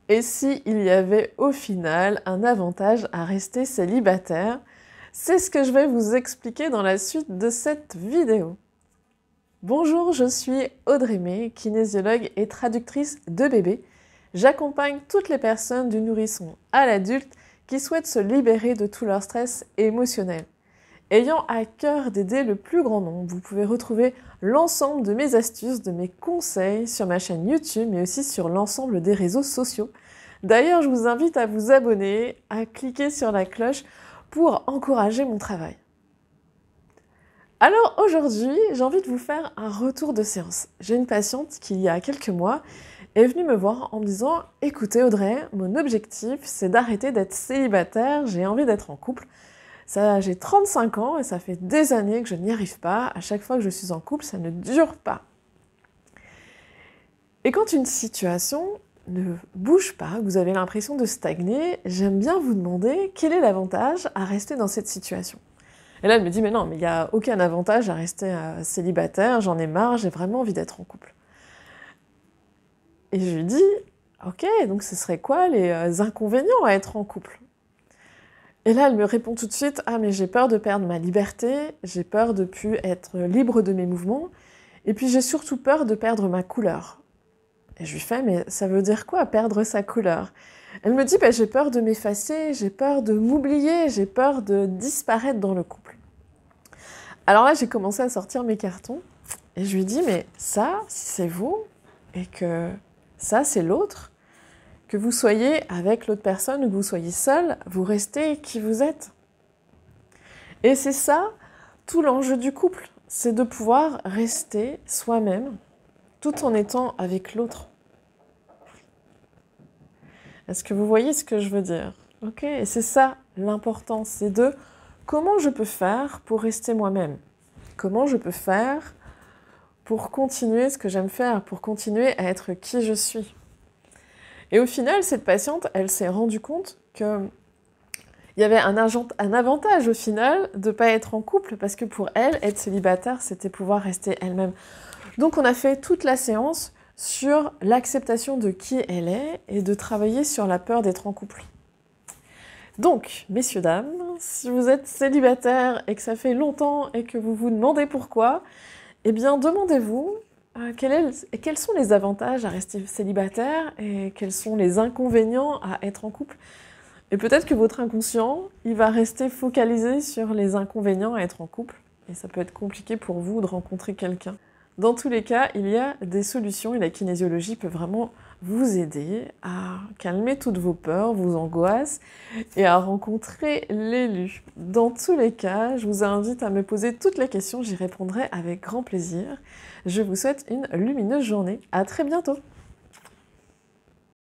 Et si il y avait au final un avantage à rester célibataire? C'est ce que je vais vous expliquer dans la suite de cette vidéo. Bonjour, je suis Audrey May, kinésiologue et traductrice de bébés. J'accompagne toutes les personnes du nourrisson à l'adulte qui souhaitent se libérer de tout leur stress émotionnel. Ayant à cœur d'aider le plus grand nombre, vous pouvez retrouver l'ensemble de mes astuces, de mes conseils sur ma chaîne YouTube, mais aussi sur l'ensemble des réseaux sociaux. D'ailleurs, je vous invite à vous abonner, à cliquer sur la cloche pour encourager mon travail. Alors aujourd'hui, j'ai envie de vous faire un retour de séance. J'ai une patiente qui, il y a quelques mois, est venue me voir en me disant « Écoutez Audrey, mon objectif, c'est d'arrêter d'être célibataire, j'ai envie d'être en couple. » J'ai 35 ans et ça fait des années que je n'y arrive pas. À chaque fois que je suis en couple, ça ne dure pas. Et quand une situation ne bouge pas, que vous avez l'impression de stagner, j'aime bien vous demander quel est l'avantage à rester dans cette situation. Et là, elle me dit, mais non, mais il n'y a aucun avantage à rester célibataire, j'en ai marre, j'ai vraiment envie d'être en couple. Et je lui dis, ok, donc ce serait quoi les inconvénients à être en couple ? Et là, elle me répond tout de suite « Ah, mais j'ai peur de perdre ma liberté, j'ai peur de ne plus être libre de mes mouvements, et puis j'ai surtout peur de perdre ma couleur. » Et je lui fais « Mais ça veut dire quoi, perdre sa couleur ?» Elle me dit « J'ai peur de m'effacer, j'ai peur de m'oublier, j'ai peur de disparaître dans le couple. » Alors là, j'ai commencé à sortir mes cartons, et je lui dis « Mais ça, si c'est vous, et que ça, c'est l'autre, que vous soyez avec l'autre personne ou que vous soyez seul, vous restez qui vous êtes. » Et c'est ça, tout l'enjeu du couple, c'est de pouvoir rester soi-même tout en étant avec l'autre. Est-ce que vous voyez ce que je veux dire? Ok, et c'est ça l'important, c'est de comment je peux faire pour rester moi-même? Comment je peux faire pour continuer ce que j'aime faire, pour continuer à être qui je suis? Et au final, cette patiente, elle s'est rendue compte qu'il y avait un avantage au final de ne pas être en couple, parce que pour elle, être célibataire, c'était pouvoir rester elle-même. Donc on a fait toute la séance sur l'acceptation de qui elle est et de travailler sur la peur d'être en couple. Donc, messieurs, dames, si vous êtes célibataire et que ça fait longtemps et que vous vous demandez pourquoi, eh bien demandez-vous quels sont les avantages à rester célibataire et quels sont les inconvénients à être en couple. Et peut-être que votre inconscient, il va rester focalisé sur les inconvénients à être en couple. Et ça peut être compliqué pour vous de rencontrer quelqu'un. Dans tous les cas, il y a des solutions et la kinésiologie peut vraiment vous aider à calmer toutes vos peurs, vos angoisses et à rencontrer l'élu. Dans tous les cas, je vous invite à me poser toutes les questions, j'y répondrai avec grand plaisir. Je vous souhaite une lumineuse journée. À très bientôt!